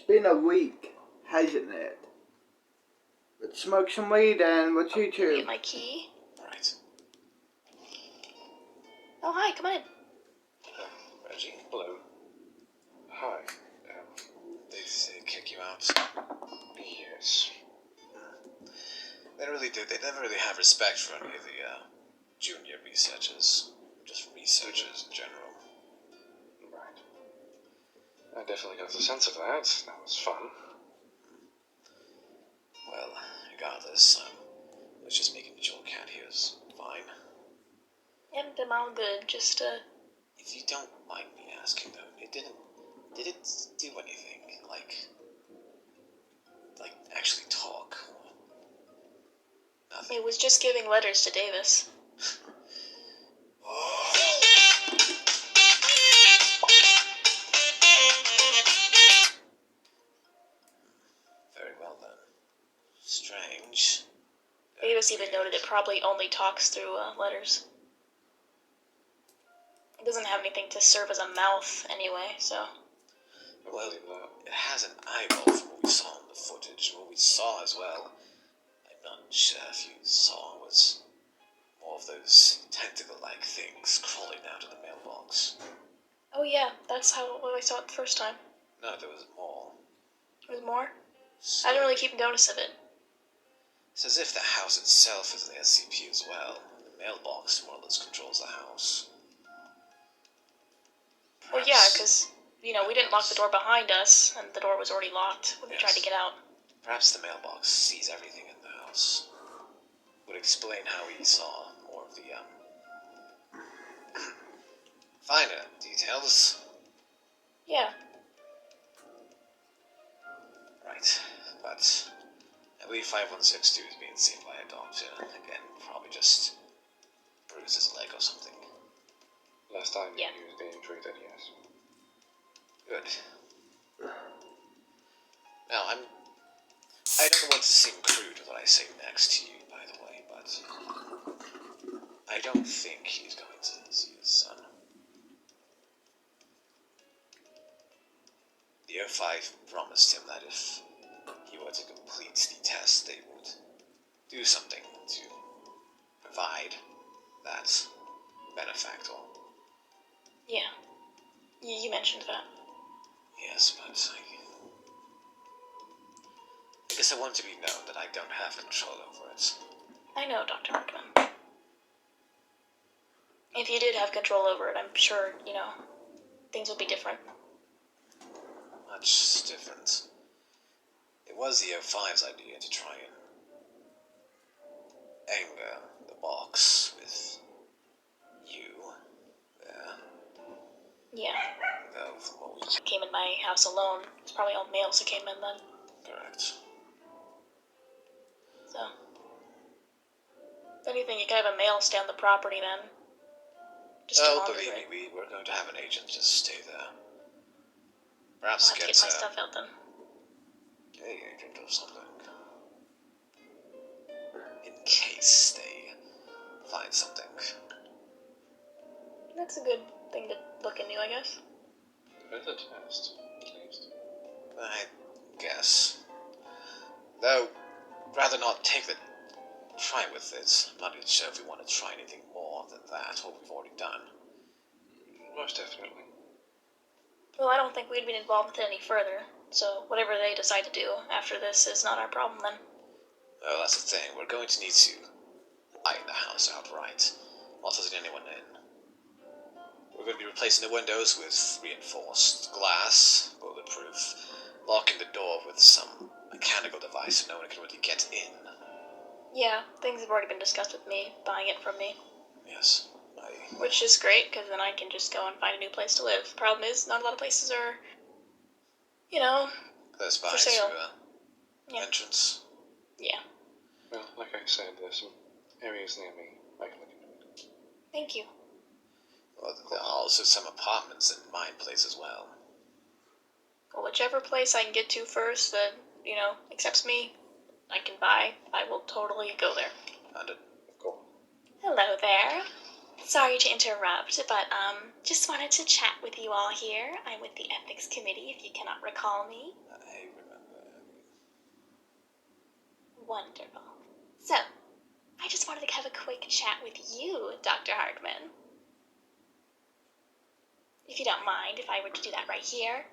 been a week, hasn't it? Let's smoke some weed and we'll see you. Get my key. Right. Oh, hi, come on in. Reggie, hello. Hi. They kick you out? Yes. They really did. They never really have respect for any of the junior researchers. Just researchers in general. Right. I definitely got the sense of that. That was fun. Well, regardless, let's just making sure Cat here is fine. Yep, I'm all good. Just, If you don't mind me asking, though, did it do anything? Like actually talk? Nothing. it was just giving letters to Davis. Very well then. Strange. Davis even noted it probably only talks through, letters. It doesn't have anything to serve as a mouth, anyway, so... Well, it has an eyeball from what we saw in the footage. What we saw as well, I'm not sure if you saw, was more of those tentacle-like things crawling out of the mailbox. Oh yeah, that's what I saw it the first time. No, there was more. There's more? So, I didn't really keep notice of it. it's as if the house itself is in the SCP as well. The mailbox more or less controls the house. Well, yeah, because, you know, we didn't lock the door behind us, and the door was already locked when we tried to get out. Perhaps the mailbox sees everything in the house. Would explain how we saw more of the, finer details. Yeah. Right, but I believe 5162 is being seen by a doctor. Again, probably just bruised his leg or something. Last time Yeah. he was being treated, yes. Good. Now, I don't want to seem crude with what I say next to you, by the way, but I don't think he's going to see his son. The O5 promised him that if he were to complete the test, they would do something to provide that benefactor. Yeah. You mentioned that. Yes, but I guess I want to be known that I don't have control over it. I know, Dr. Markman. If you did have control over it, I'm sure, you know, things would be different. Much different. It was the O5's idea to try and anger the box with you there. Yeah. Though, from what we Came in my house alone. It's probably all males who came in then. correct. So. If anything, you could have a male stay on the property then. Just to monitor Believe it. me, we're going to have an agent just stay there. Perhaps I'll have to get my stuff out then. a agent or something. In case they find something. That's a good thing to look into, I guess. Better test, at least. I guess. Though, rather not take the try with it. I'm not even sure if we want to try anything more than that, what we've already done. Most definitely. Well, I don't think we'd been involved with it any further, so whatever they decide to do after this is not our problem then. Well, that's the thing. We're going to need to buy the house outright, not letting anyone in. We're going to be replacing the windows with reinforced glass, bulletproof, locking the door with some mechanical device so no one can really get in. Yeah, things have already been discussed with me, buying it from me. Yes, Which is great, because then I can just go and find a new place to live. Problem is, not a lot of places are, you know, close by for sale. to Yeah. entrance. Yeah. Well, like I said, there's some areas near me I can look into it. Thank you. Well, there are also some apartments in my place as well. Well, whichever place I can get to first that, you know, accepts me, I can buy, I will totally go there. And Of course. Hello there. Sorry to interrupt, but just wanted to chat with you all here. I'm with the Ethics Committee, if you cannot recall me. I remember. Wonderful. So, I just wanted to have a quick chat with you, Dr. Hartman. If you don't mind, if I were to do that right here.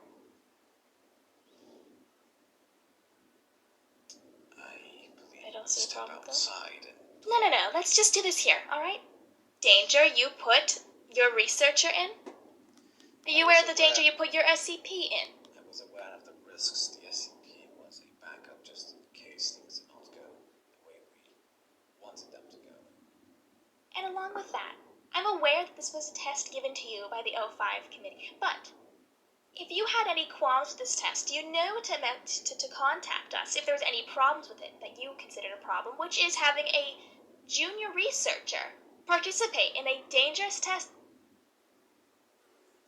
I believe I don't we'll see a step problem with that. outside and No. Let's just do this here, alright? Danger, you put your researcher in? Are you aware of the danger you put your SCP in? I was aware of the risks. The SCP was a backup just in case things did not go the way we wanted them to go. And along with that, I'm aware that this was a test given to you by the O5 committee, but if you had any qualms with this test, you know to contact us if there was any problems with it that you considered a problem, which is having a junior researcher participate in a dangerous test.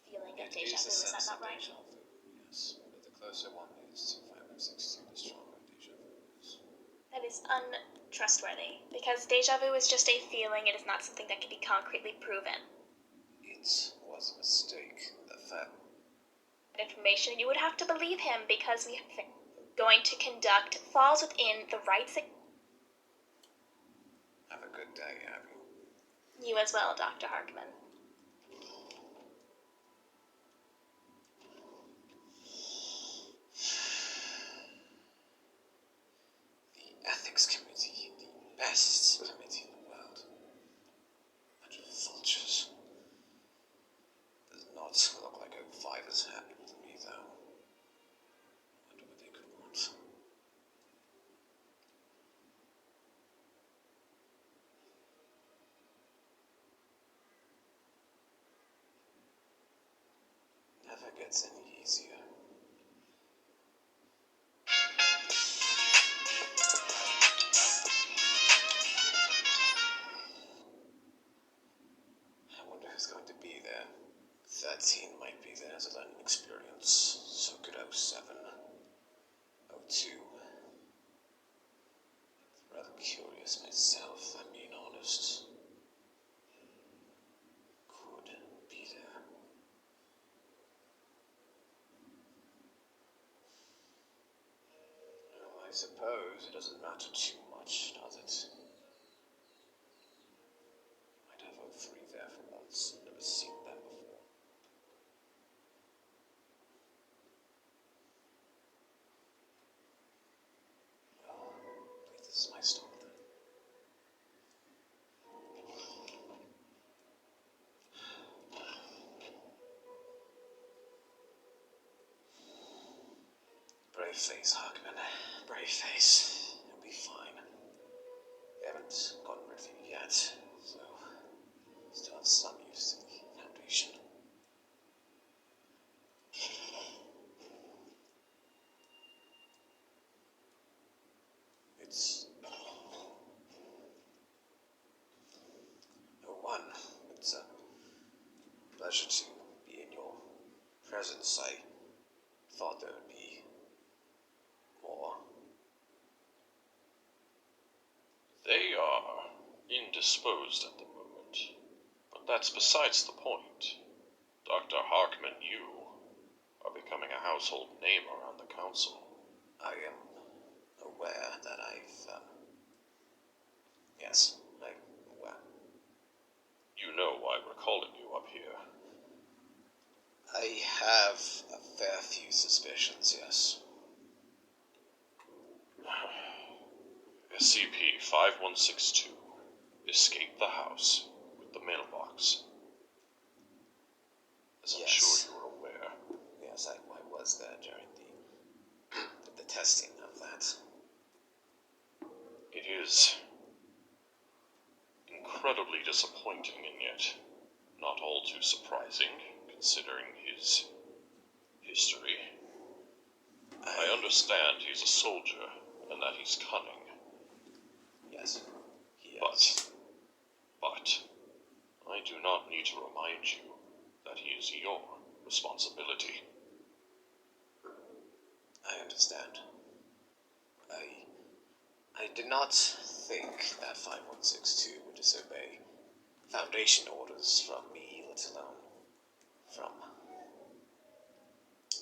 Feeling of deja vu, is that not right? Deja vu, yes. But the closer one is to 5162, the stronger deja vu is. That is untrustworthy, because deja vu is just a feeling, it is not something that can be concretely proven. It was a mistake. The fact Information, you would have to believe him, because we are going to conduct falls within the rights. have a good day, Abby. You as well, Dr. Harkman. The Ethics Committee, the best committee in the world. Bunch of vultures. Does not look like O5 is happy with me, though. Wonder what they could want. Never gets any easier. I wonder who's going to be there. 13 might be there as a learning experience. So could 07. 02. Rather curious myself, I'm being honest. Could be there. Well, I suppose it doesn't matter too much, does it? Might have 03 there for once. Never seen them before. Well, I believe this is my stop then. Brave face, Harkman. Brave face. You'll be fine. We haven't gotten rid of you yet, so still have some use to the Foundation. It's one. It's a pleasure to be in your presence. I thought there would be more. They are indisposed at the moment, but that's besides the point. Dr. Harkman, you are becoming a household name around the council. I am aware that yes, I'm aware. You know why we're calling you up here. I have a fair few suspicions, yes. SCP-5162 escaped the house with the mailbox. As I'm Yes. sure you are aware. Yes, I was there during the testing of that. It is incredibly disappointing and yet not all too surprising, considering his history. I understand he's a soldier and that he's cunning, Yes, he is. but I do not need to remind you that he is your responsibility. I understand. I did not think that 5162 would disobey Foundation orders from me, let alone from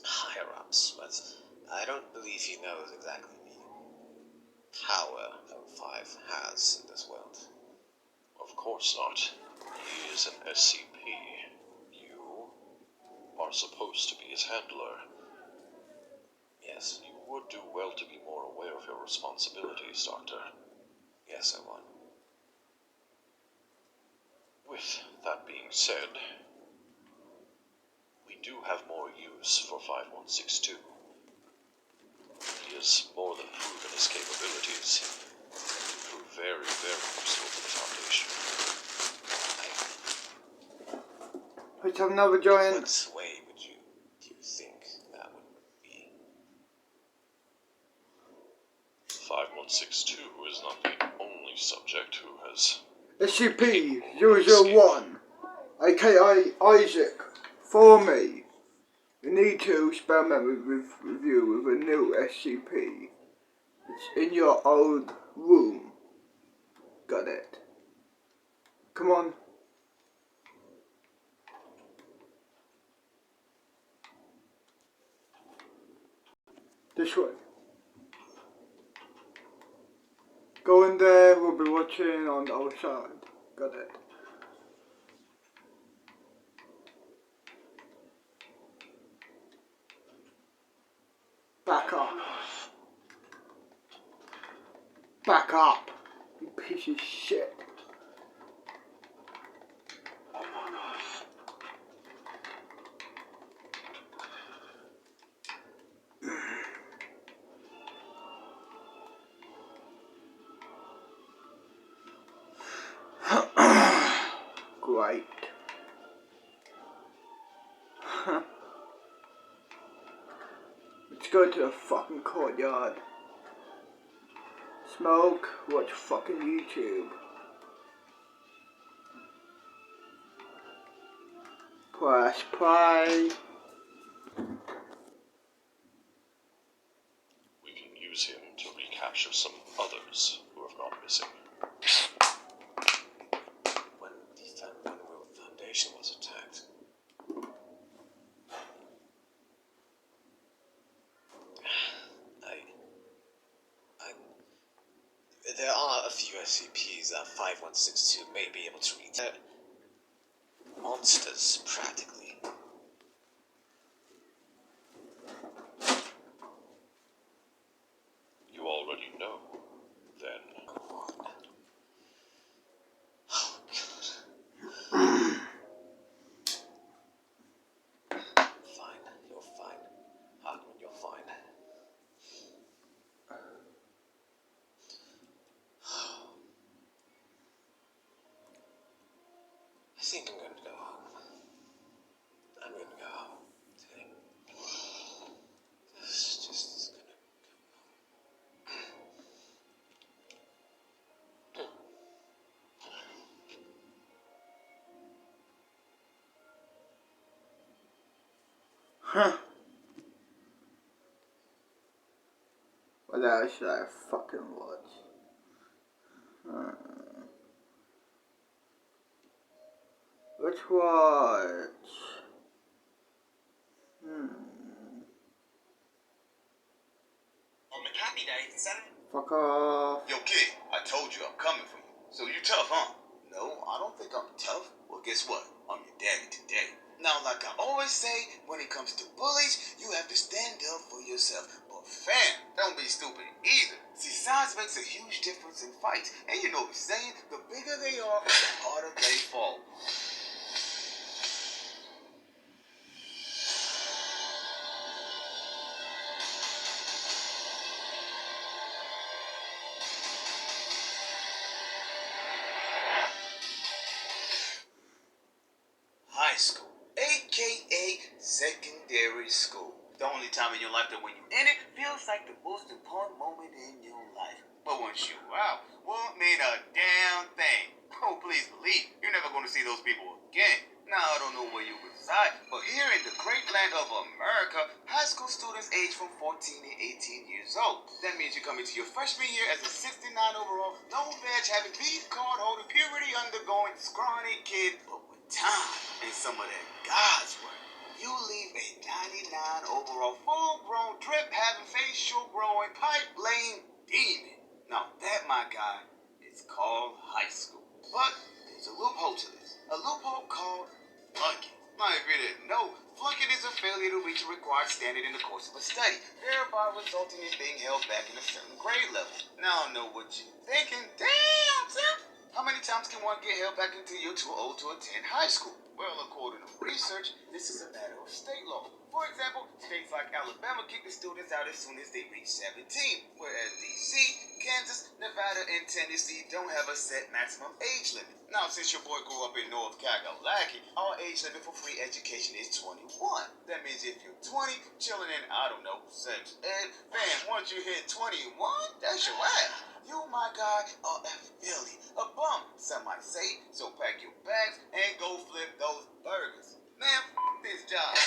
higher-ups, but I don't believe he knows exactly the power O5 has in this world. Of course not. He is an SCP. You are supposed to be his handler. Yes, You would do well to be more aware of your responsibilities, Doctor. yes, I won. With that being said, we do have more use for 5162. He has more than proven his capabilities. He proved very, very useful to the Foundation. Let's have another giant. What way do you think that would be? 5162 is not the only subject who has... SCP-001, aka Isaac, for me. You need to experiment with review with a new SCP. It's in your old room. Got it. Come on. This way. Go in there, we'll be watching on the other side. Got it. Back up. Back up, you piece of shit. Great. Let's go to the fucking courtyard. Smoke, watch fucking YouTube. Press play. We can use him to recapture some others who have gone missing. When the Foundation was attacked, there are a few SCPs that 5162 may be able to reach. They're monsters, practically. You already know, then. Oh, God. Fine, you're fine. Hartman, you're fine. I think I'm going to go home. I'm going to go home today. Just gonna go. Huh. What else should I fucking watch? Let's watch. Happy Days and Saturday. Fuck off. Yo, kid, I told you I'm coming for you. So you tough, huh? No, I don't think I'm tough. Well, guess what? I'm your daddy today. Now, like I always say, when it comes to bullies, you have to stand up for yourself. But fam, don't be stupid either. See, size makes a huge difference in fights. And you know the saying, the bigger they are, the harder they fall. High school, aka secondary school. The only time in your life that when you're in it feels like the most important moment in your life. But once you're out, won't mean a damn thing. Oh, please believe you're never going to see those people again. Now I don't know where you reside, but here in in the great land of America, high school students age from 14 to 18 years old. That means you come into your freshman year as a 69 overall, no veg, having beef card holding, puberty undergoing, scrawny kid. But with time and some of that God's work, you leave a 99 overall, full-grown, drip-having, facial growing, pipe-laying demon. Now that, my guy, is called high school. But there's a loophole to this. A loophole called flunking. Now, if you didn't know, flunking is a failure to reach a required standard in the course of a study, thereby resulting in being held back in a certain grade level. Now, I know what you're thinking. Damn, Tim! How many times can one get held back until you're too old to attend high school? Well, according to research, this is a matter of state law. For example, states like Alabama kick the students out as soon as they reach 17, whereas DC, Kansas, Nevada, and Tennessee don't have a set maximum age limit. Now, since your boy grew up in North Kakalaki, our age limit for free education is 21. That means if you're 20, chilling in, I don't know, sex ed, man, once you hit 21, that's your ass. You, my guy, are a filly, a bum, some might say, so pack your bags and go flip those burgers. Man, this job.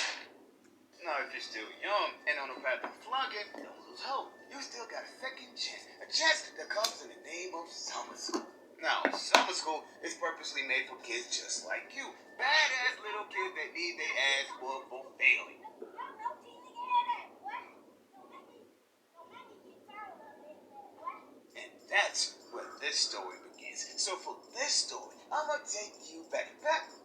Now, if you're still young and on the path of flunking, don't lose hope. You still got a second chance. A chance that comes in the name of summer school. Now, summer school is purposely made for kids just like you. Badass little kids that need their ass whooped for failing. And that's where this story begins. So for this story, I'm gonna take you back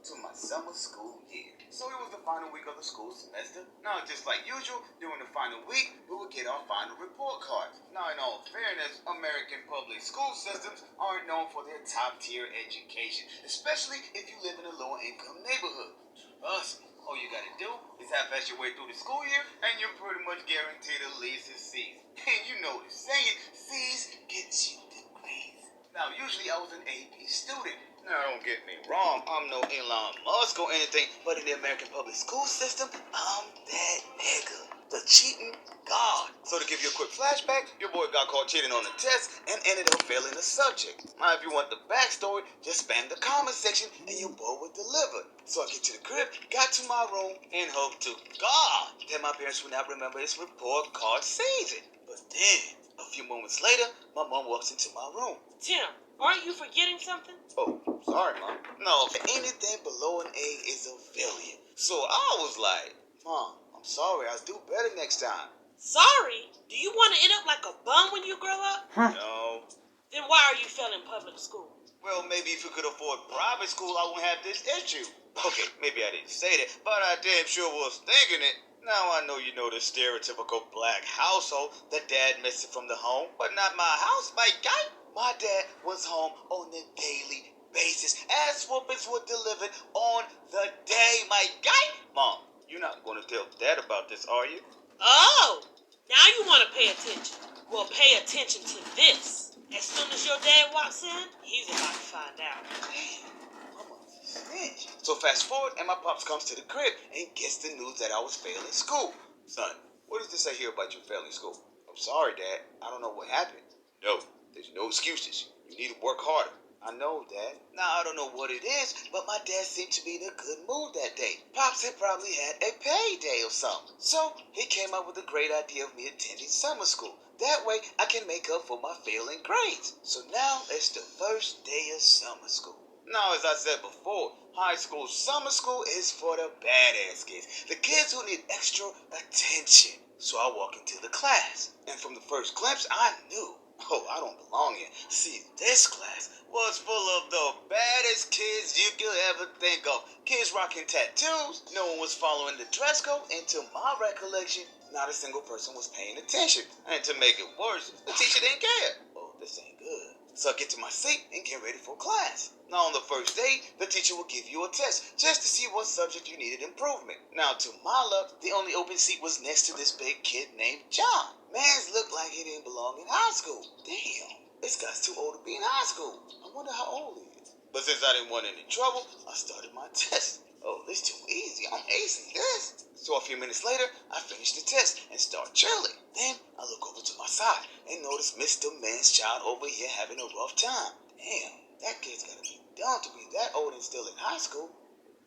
to my summer school year. So it was the final week of the school semester. Now, just like usual, during the final week, we would get our final report cards. Now, in all fairness, American public school systems aren't known for their top-tier education, especially if you live in a lower-income neighborhood. Trust me, all you gotta do is half-ass your way through the school year, and you're pretty much guaranteed at least a C. And you know the saying, C's gets you degrees. Now, usually I was an AP student. Now, don't get me wrong, I'm no Elon Musk or anything, but in the American public school system, I'm that nigga, the cheating god. So to give you a quick flashback, your boy got caught cheating on the test and ended up failing the subject. Now, if you want the backstory, just spam the comment section and your boy will deliver. So I get to the crib, got to my room, and hope to God that my parents would not remember this report card season. But then, a few moments later, my mom walks into my room. Tim, aren't you forgetting something? Oh, sorry, Mom. No, anything below an A is a failure. So I was like, Mom, I'm sorry, I'll do better next time. Sorry? Do you want to end up like a bum when you grow up? No. Then why are you failing public school? Well, maybe if you could afford private school, I wouldn't have this issue. Okay, maybe I didn't say that, but I damn sure was thinking it. Now I know you know the stereotypical black household. The dad missed it from the home, but not my house, my guy. My dad was home on a daily basis. Ass whoopings were delivered on the day, my guy. Mom, you're not going to tell Dad about this, are you? Oh, now you want to pay attention. Well, pay attention to this. As soon as your dad walks in, he's about to find out. Damn, I'm a snitch. So fast forward, and my pops comes to the crib and gets the news that I was failing school. Son, what does this say here about you failing school? I'm sorry, Dad. I don't know what happened. No, there's no excuses. You need to work harder. I know, Dad. Now, I don't know what it is, but my dad seemed to be in a good mood that day. Pops had probably had a payday or something. So, he came up with a great idea of me attending summer school. That way, I can make up for my failing grades. So now, it's the first day of summer school. Now, as I said before, high school summer school is for the badass kids. The kids who need extra attention. So I walk into the class. And from the first glimpse, I knew, oh, I don't belong here. See, this class was full of the baddest kids you could ever think of. Kids rocking tattoos. No one was following the dress code. And to my recollection, not a single person was paying attention. And to make it worse, the teacher didn't care. Oh, this ain't good. So I get to my seat and get ready for class. Now, on the first day, the teacher will give you a test just to see what subject you needed improvement. Now, to my luck, the only open seat was next to this big kid named John. Mans looked like he didn't belong in high school. Damn, this guy's too old to be in high school. I wonder how old he is. But since I didn't want any trouble, I started my test. Oh, this too easy. I'm acing this. So a few minutes later, I finish the test and start chilling. Then I look over to my side and notice Mr. Man's child over here having a rough time. Damn, that kid's gotta be dumb to be that old and still in high school.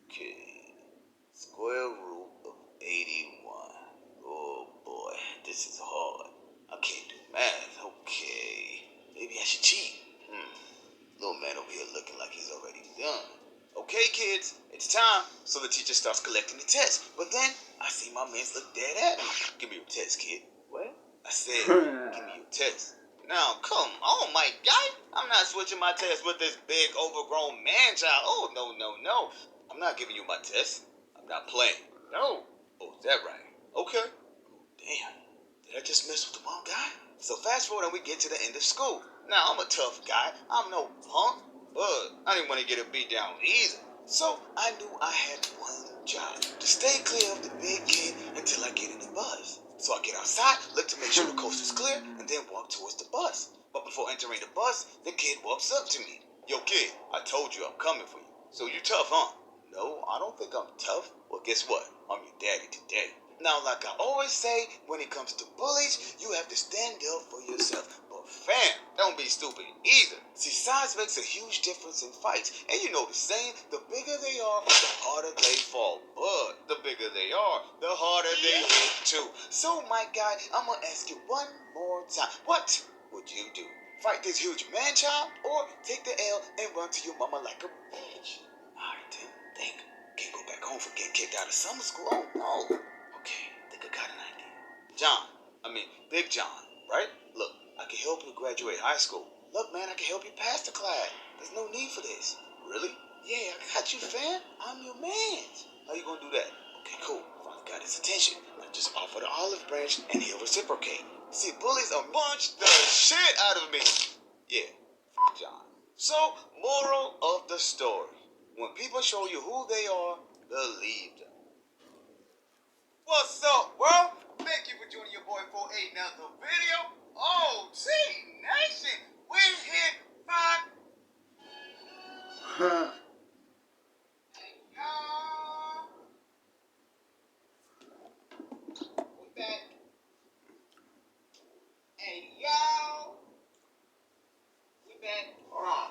Okay, square root of just starts collecting the tests. But then I see my mans look dead at me. Give me your test, kid. What? I said, give me your test. Now, come on, my guy. I'm not switching my test with this big, overgrown man-child. Oh, no. I'm not giving you my test. I'm not playing. No. Oh, is that right? Okay. Damn. Did I just mess with the wrong guy? So fast forward and we get to the end of school. Now, I'm a tough guy. I'm no punk. But I didn't want to get a beat down either. So I knew I had one job. To stay clear of the big kid until I get in the bus. So I get outside, look to make sure the coast is clear, and then walk towards the bus. But before entering the bus, the kid walks up to me. Yo, kid, I told you I'm coming for you. So you tough, huh? No, I don't think I'm tough. Well, guess what? I'm your daddy today. Now, like I always say, when it comes to bullies, you have to stand up for yourself. But fam, don't be stupid either. See, size makes a huge difference in fights. And you know the saying, the bigger they are, the harder they fall. But the bigger they are, the harder they hit too. So, my guy, I'm gonna ask you one more time. What would you do? Fight this huge man-child, or take the L and run to your mama like a bitch? Alright, then, think. Can't go back home for getting kicked out of summer school. Oh, no. Okay, I think I got an idea. Big John, right? Look, I can help you graduate high school. Look, man, I can help you pass the class. There's no need for this. Really? Yeah, I got you, fam. I'm your man. How you gonna do that? Okay, cool. Finally got his attention. Now just offer the olive branch and he'll reciprocate. See, bullies are punch the shit out of me. Yeah, John. So, moral of the story. When people show you who they are, believe them. What's up, world? Thank you for joining your boy for another video. Oh, T-Nation, we hit 5. Hey, y'all. We back. Hey, y'all. We back. Hold on.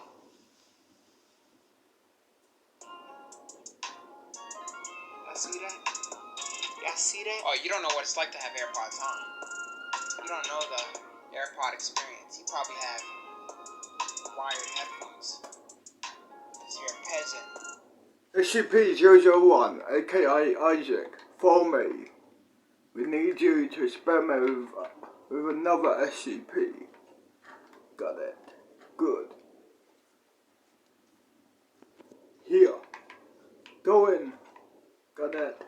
Y'all see that? Y'all see that? Oh, you don't know what it's like to have AirPods on. You don't know the AirPod experience. You probably have wired headphones. Because you're a peasant. SCP-001, aka Isaac, for me. We need you to experiment with another SCP. Got it. Good. Here. Go in. Got it.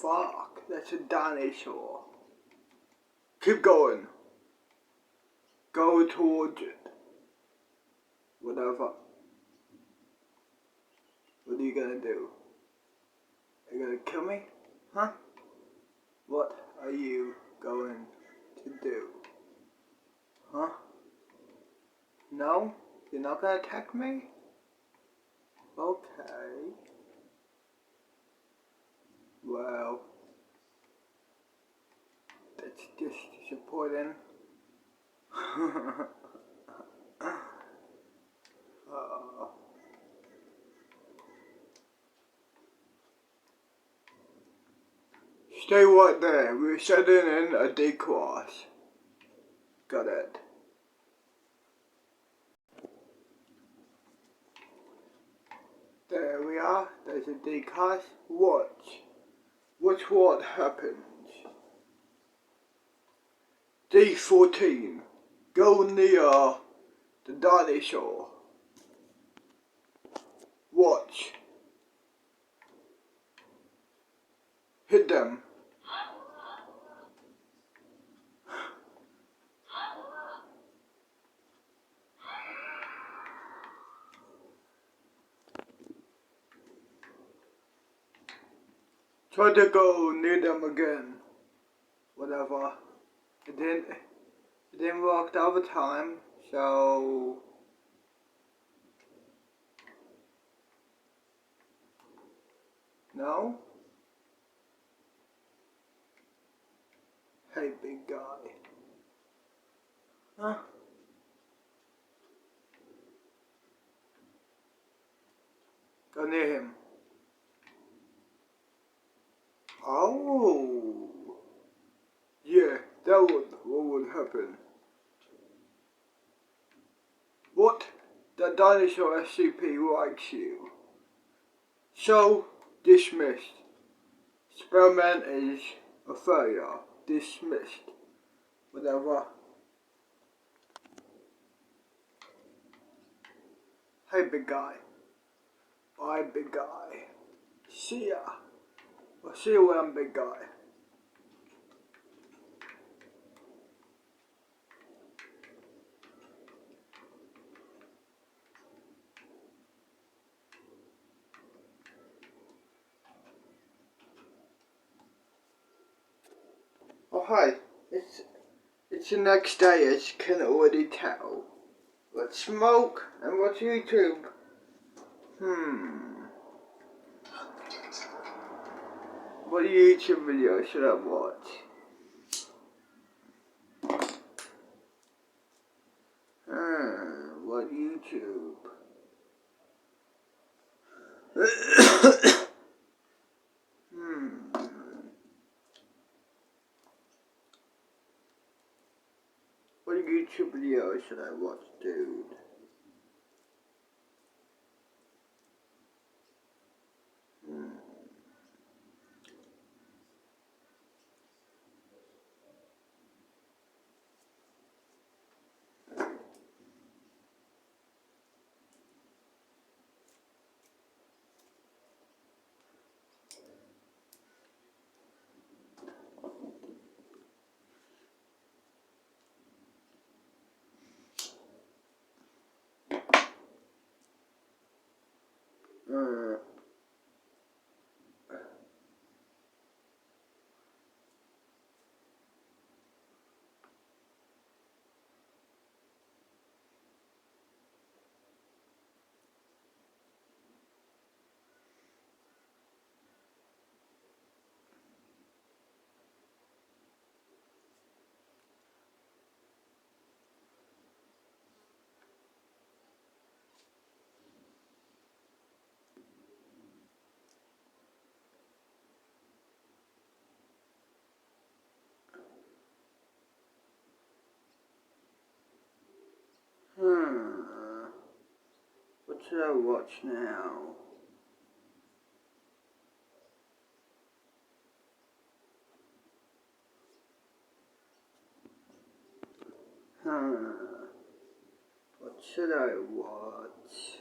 Fuck, that's a dinosaur. Keep going. Go towards it. Whatever. What are you gonna do? Are you gonna kill me? Huh? What are you going to do? Huh? No? You're not gonna attack me? Okay. Well, that's just disappointing. Stay right there, we're setting in a D-class. Got it. There we are, there's a D-class. Watch what happens. D14, go near the dinosaur. Watch. Hit them. Try to go near them again. Whatever. It didn't work the other time, so no? Hey, big guy. Huh? Go near him. Oh. Yeah, what would happen. What? The dinosaur SCP likes you. So, dismissed. Experiment is a failure. Dismissed. Whatever. Hey, big guy. Bye, big guy. See ya. I'll see you around, big guy. Oh, hi. It's the next day, as you can already tell. Let's smoke and watch YouTube. What YouTube video should I watch? What YouTube? What YouTube video should I watch, dude? What should I watch now? What should I watch?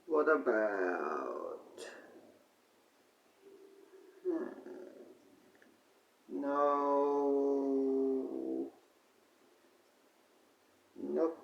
What about? No. Nope.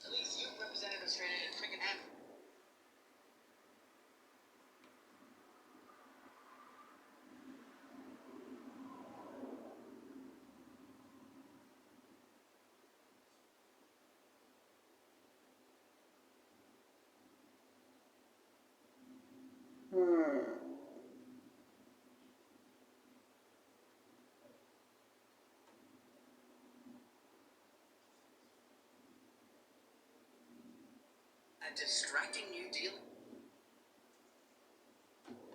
At least you represented us straight and freaking happy. A distracting new deal?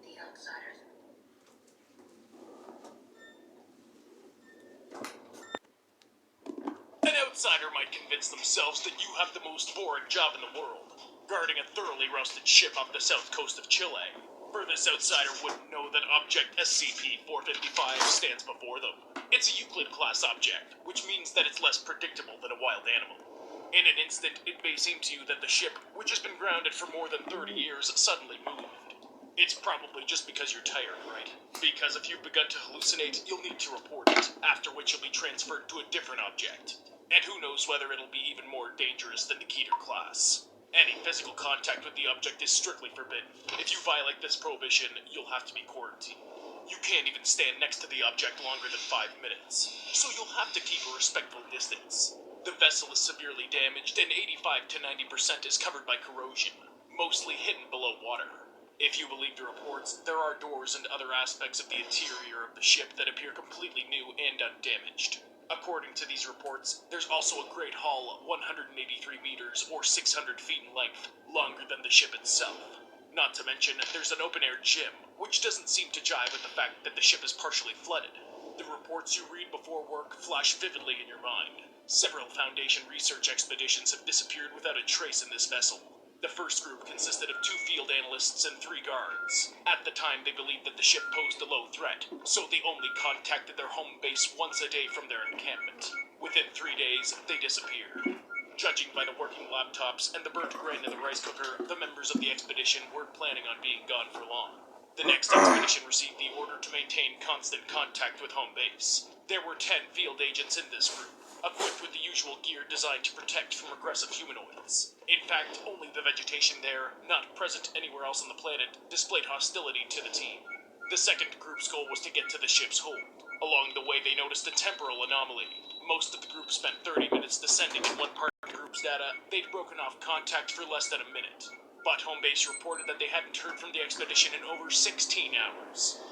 The Outsiders. An outsider might convince themselves that you have the most boring job in the world, guarding a thoroughly roasted ship off the south coast of Chile. For this outsider wouldn't know that object SCP-455 stands before them. It's a Euclid-class object, which means that it's less predictable than a wild animal. In an instant, it may seem to you that the ship, which has been grounded for more than 30 years, suddenly moved. It's probably just because you're tired, right? Because if you've begun to hallucinate, you'll need to report it, after which you'll be transferred to a different object. And who knows whether it'll be even more dangerous than the Keter class. Any physical contact with the object is strictly forbidden. If you violate this prohibition, you'll have to be quarantined. You can't even stand next to the object longer than 5 minutes, so you'll have to keep a respectful distance. The vessel is severely damaged, and 85 to 90% is covered by corrosion, mostly hidden below water. If you believe the reports, there are doors and other aspects of the interior of the ship that appear completely new and undamaged. According to these reports, there's also a great hall 183 meters or 600 feet in length, longer than the ship itself. Not to mention, there's an open-air gym, which doesn't seem to jive with the fact that the ship is partially flooded. The reports you read before work flash vividly in your mind. Several Foundation research expeditions have disappeared without a trace in this vessel. The first group consisted of 2 field analysts and 3 guards. At the time, they believed that the ship posed a low threat, so they only contacted their home base once a day from their encampment. Within 3 days, they disappeared. Judging by the working laptops and the burnt grain in the rice cooker, the members of the expedition weren't planning on being gone for long. The next expedition received the order to maintain constant contact with home base. There were 10 field agents in this group, equipped with the usual gear designed to protect from aggressive humanoids. In fact, only the vegetation there, not present anywhere else on the planet, displayed hostility to the team. The second group's goal was to get to the ship's hold. Along the way, they noticed a temporal anomaly. Most of the group spent 30 minutes descending in one part of the group's data. They'd broken off contact for less than a minute. But home base reported that they hadn't heard from the expedition in over 16 hours.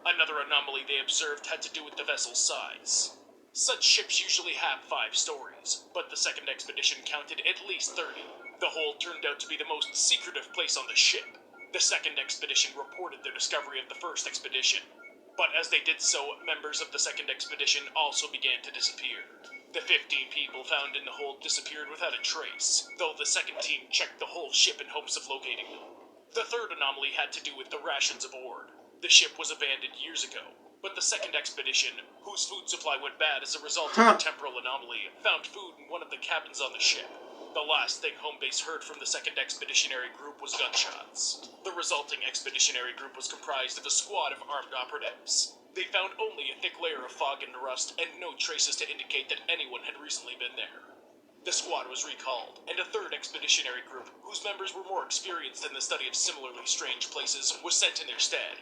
Another anomaly they observed had to do with the vessel's size. Such ships usually have 5 stories, but the second expedition counted at least 30. The hold turned out to be the most secretive place on the ship. The second expedition reported their discovery of the first expedition. But as they did so, members of the second expedition also began to disappear. The 15 people found in the hold disappeared without a trace, though the second team checked the whole ship in hopes of locating them. The third anomaly had to do with the rations aboard. The ship was abandoned years ago, but the second expedition, whose food supply went bad as a result of the temporal anomaly, found food in one of the cabins on the ship. The last thing home base heard from the second expeditionary group was gunshots. The resulting expeditionary group was comprised of a squad of armed operatives. They found only a thick layer of fog and rust, and no traces to indicate that anyone had recently been there. The squad was recalled, and a third expeditionary group, whose members were more experienced in the study of similarly strange places, was sent in their stead.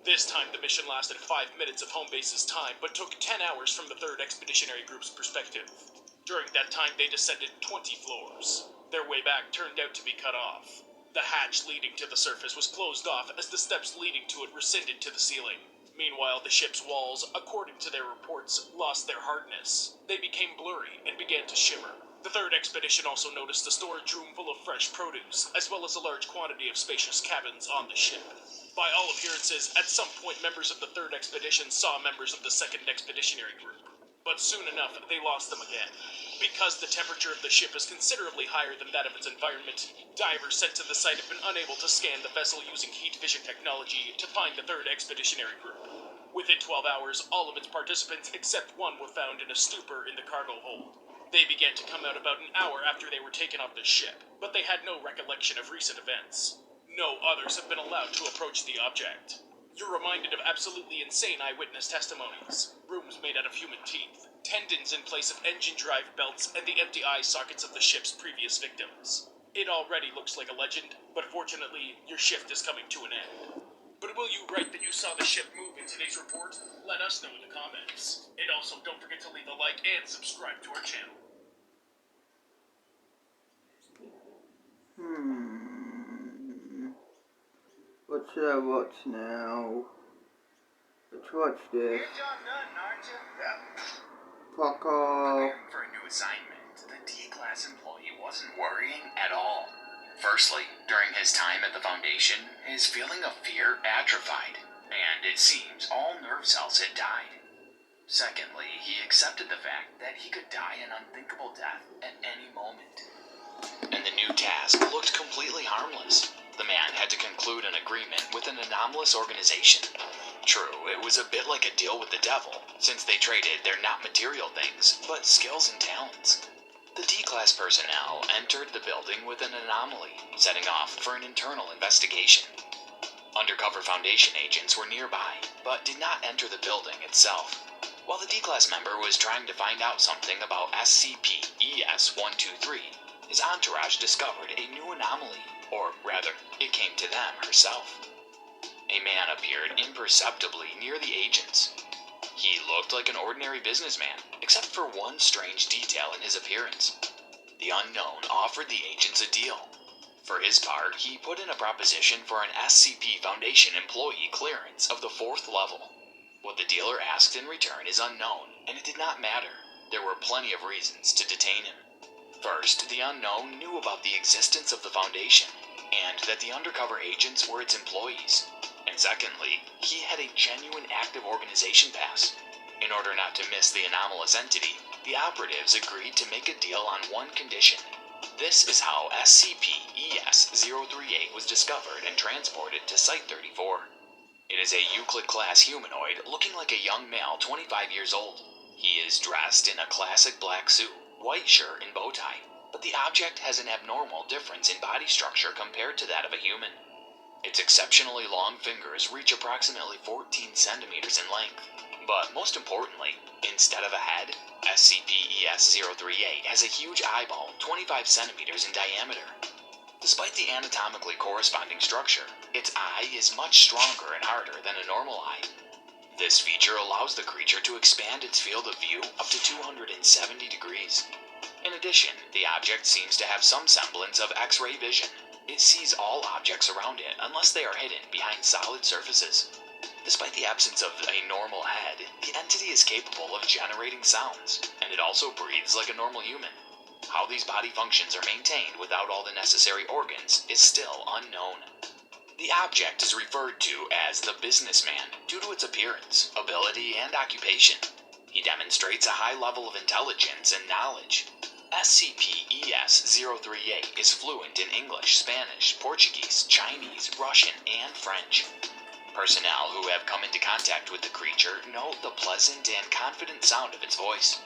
This time the mission lasted 5 minutes of home base's time, but took 10 hours from the third expeditionary group's perspective. During that time, they descended 20 floors. Their way back turned out to be cut off. The hatch leading to the surface was closed off as the steps leading to it rescinded to the ceiling. Meanwhile, the ship's walls, according to their reports, lost their hardness. They became blurry and began to shimmer. The third expedition also noticed a storage room full of fresh produce, as well as a large quantity of spacious cabins on the ship. By all appearances, at some point members of the third expedition saw members of the second expeditionary group. But soon enough, they lost them again. Because the temperature of the ship is considerably higher than that of its environment, divers sent to the site have been unable to scan the vessel using heat vision technology to find the third expeditionary group. Within 12 hours, all of its participants except one were found in a stupor in the cargo hold. They began to come out about an hour after they were taken off the ship, but they had no recollection of recent events. No others have been allowed to approach the object. You're reminded of absolutely insane eyewitness testimonies. Rooms made out of human teeth, tendons in place of engine drive belts, and the empty eye sockets of the ship's previous victims. It already looks like a legend, but fortunately, your shift is coming to an end. But will you write that you saw the ship move in today's report? Let us know in the comments. And also, don't forget to leave a like and subscribe to our channel. What should I watch now? Let's watch this. You're done, aren't you? Yeah. Fuck off. Preparing for a new assignment, the D-class employee wasn't worrying at all. Firstly, during his time at the Foundation, his feeling of fear atrophied, and it seems all nerve cells had died. Secondly, he accepted the fact that he could die an unthinkable death at any moment. And the new task looked completely harmless. The man had to conclude an agreement with an anomalous organization. True, it was a bit like a deal with the devil, since they traded their not material things, but skills and talents. The D-class personnel entered the building with an anomaly, setting off for an internal investigation. Undercover Foundation agents were nearby, but did not enter the building itself. While the D-class member was trying to find out something about SCP-ES-123, his entourage discovered a new anomaly, or rather, it came to them herself. A man appeared imperceptibly near the agents. He looked like an ordinary businessman, except for one strange detail in his appearance. The unknown offered the agents a deal. For his part, he put in a proposition for an SCP Foundation employee clearance of the 4th level. What the dealer asked in return is unknown, and it did not matter. There were plenty of reasons to detain him. First, the unknown knew about the existence of the Foundation, and that the undercover agents were its employees. And secondly, he had a genuine active organization pass. In order not to miss the anomalous entity, the operatives agreed to make a deal on one condition. This is how SCP-ES-038 was discovered and transported to Site-34. It is a Euclid-class humanoid looking like a young male 25 years old. He is dressed in a classic black suit, white shirt and bow tie, but the object has an abnormal difference in body structure compared to that of a human. Its exceptionally long fingers reach approximately 14 centimeters in length. But most importantly, instead of a head, SCP-ES-038 has a huge eyeball 25 centimeters in diameter. Despite the anatomically corresponding structure, its eye is much stronger and harder than a normal eye. This feature allows the creature to expand its field of view up to 270 degrees. In addition, the object seems to have some semblance of X-ray vision. It sees all objects around it unless they are hidden behind solid surfaces. Despite the absence of a normal head, the entity is capable of generating sounds, and it also breathes like a normal human. How these body functions are maintained without all the necessary organs is still unknown. The object is referred to as the businessman due to its appearance, ability, and occupation. He demonstrates a high level of intelligence and knowledge. SCP-ES-038 is fluent in English, Spanish, Portuguese, Chinese, Russian, and French. Personnel who have come into contact with the creature note the pleasant and confident sound of its voice.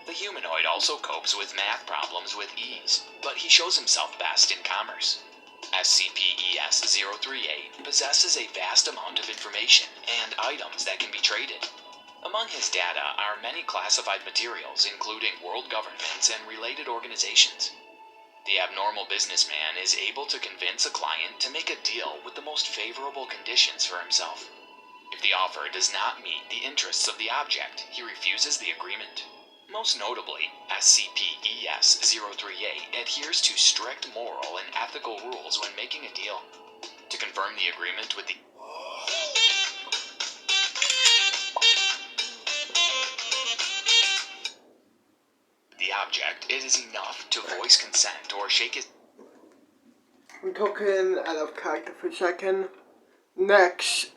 The humanoid also copes with math problems with ease, but he shows himself best in commerce. SCP-ES-038 possesses a vast amount of information and items that can be traded. Among his data are many classified materials, including world governments and related organizations. The abnormal businessman is able to convince a client to make a deal with the most favorable conditions for himself. If the offer does not meet the interests of the object, he refuses the agreement. Most notably, SCP-ES-038 adheres to strict moral and ethical rules when making a deal. To confirm the agreement with the object, it is enough to voice consent or shake his... I'm talking out of character for a second. Next,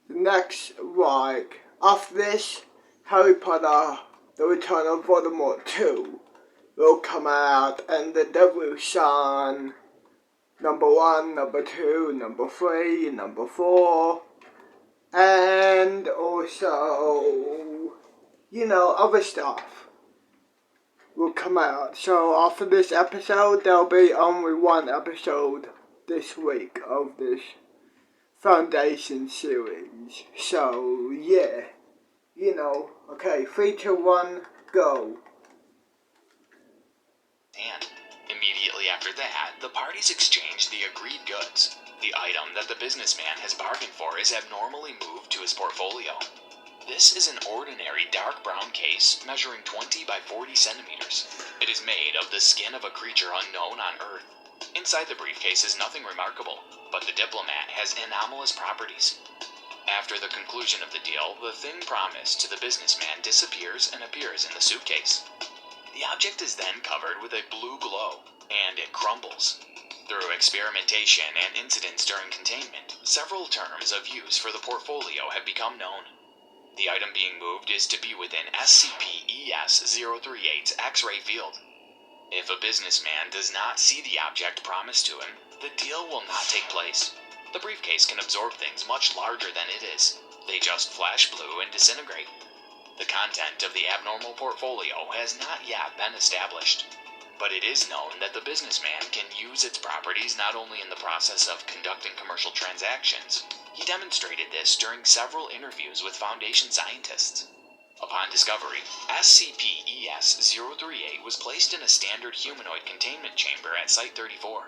like, after this, Harry Potter, The Return of Voldemort 2 will come out, and The Devil's Son, number 1, number 2, number 3, number 4, and also, other stuff will come out. So after this episode, there'll be only one episode this week of this Foundation series. So yeah, okay, 3, 2, 1, go. And immediately after that, the parties exchange the agreed goods. The item that the businessman has bargained for is abnormally moved to his portfolio. This is an ordinary dark brown case measuring 20 by 40 centimeters. It is made of the skin of a creature unknown on Earth. Inside the briefcase is nothing remarkable, but the diplomat has anomalous properties. After the conclusion of the deal, the thing promised to the businessman disappears and appears in the suitcase. The object is then covered with a blue glow, and it crumbles. Through experimentation and incidents during containment, several terms of use for the portfolio have become known. The item being moved is to be within SCP-ES-038's X-ray field. If a businessman does not see the object promised to him, the deal will not take place. The briefcase can absorb things much larger than it is. They just flash blue and disintegrate. The content of the abnormal portfolio has not yet been established, but it is known that the businessman can use its properties not only in the process of conducting commercial transactions. He demonstrated this during several interviews with Foundation scientists. Upon discovery, SCP-ES-038 was placed in a standard humanoid containment chamber at Site-34.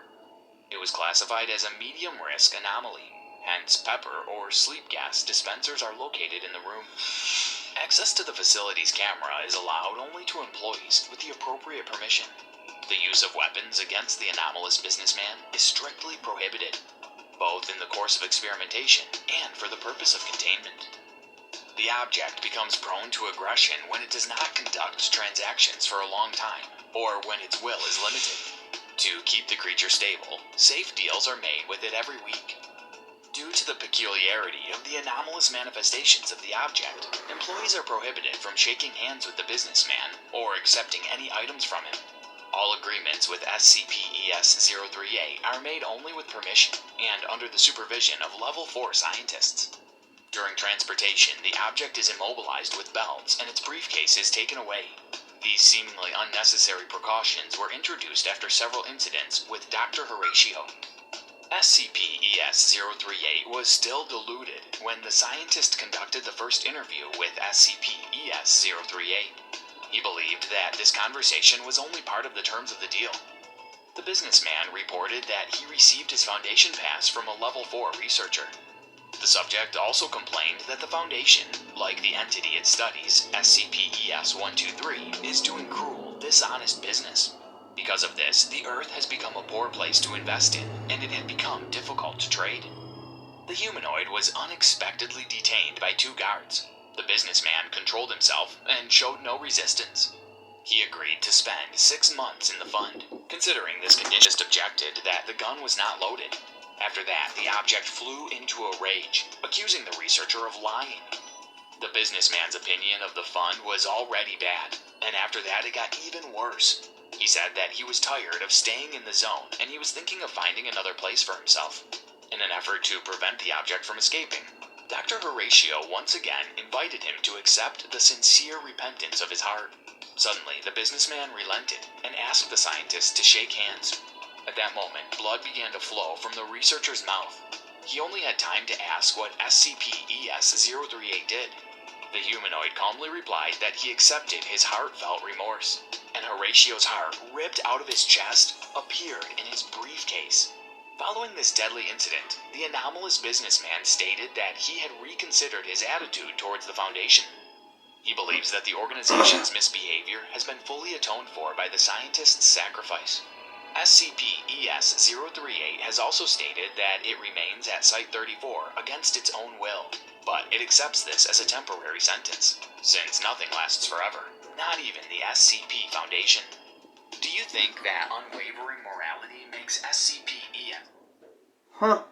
It was classified as a medium-risk anomaly, hence pepper or sleep gas dispensers are located in the room. Access to the facility's camera is allowed only to employees with the appropriate permission. The use of weapons against the anomalous businessman is strictly prohibited, both in the course of experimentation and for the purpose of containment. The object becomes prone to aggression when it does not conduct transactions for a long time, or when its will is limited. To keep the creature stable, safe deals are made with it every week. Due to the peculiarity of the anomalous manifestations of the object, employees are prohibited from shaking hands with the businessman or accepting any items from him. All agreements with SCP-ES-038 are made only with permission and under the supervision of Level 4 scientists. During transportation, the object is immobilized with belts and its briefcase is taken away. These seemingly unnecessary precautions were introduced after several incidents with Dr. Horatio. SCP-ES-038 was still deluded when the scientist conducted the first interview with SCP-ES-038. He believed that this conversation was only part of the terms of the deal. The businessman reported that he received his Foundation pass from a Level 4 researcher. The subject also complained that the Foundation, like the entity it studies, SCP-ES-123, is doing cruel, dishonest business. Because of this, the Earth has become a poor place to invest in, and it had become difficult to trade. The humanoid was unexpectedly detained by 2 guards. The businessman controlled himself and showed no resistance. He agreed to spend 6 months in the fund. Considering this condition, objected that the gun was not loaded. After that, the object flew into a rage, accusing the researcher of lying. The businessman's opinion of the fund was already bad, and after that it got even worse. He said that he was tired of staying in the zone, and he was thinking of finding another place for himself. In an effort to prevent the object from escaping, Dr. Horatio once again invited him to accept the sincere repentance of his heart. Suddenly, the businessman relented and asked the scientist to shake hands. At that moment, blood began to flow from the researcher's mouth. He only had time to ask what SCP-ES-038 did. The humanoid calmly replied that he accepted his heartfelt remorse, and Horatio's heart, ripped out of his chest, appeared in his briefcase. Following this deadly incident, the anomalous businessman stated that he had reconsidered his attitude towards the Foundation. He believes that the organization's misbehavior has been fully atoned for by the scientist's sacrifice. SCP-ES-038 has also stated that it remains at Site-34 against its own will, but it accepts this as a temporary sentence, since nothing lasts forever, not even the SCP Foundation. Do you think that unwavering morality makes SCP-ES? Huh?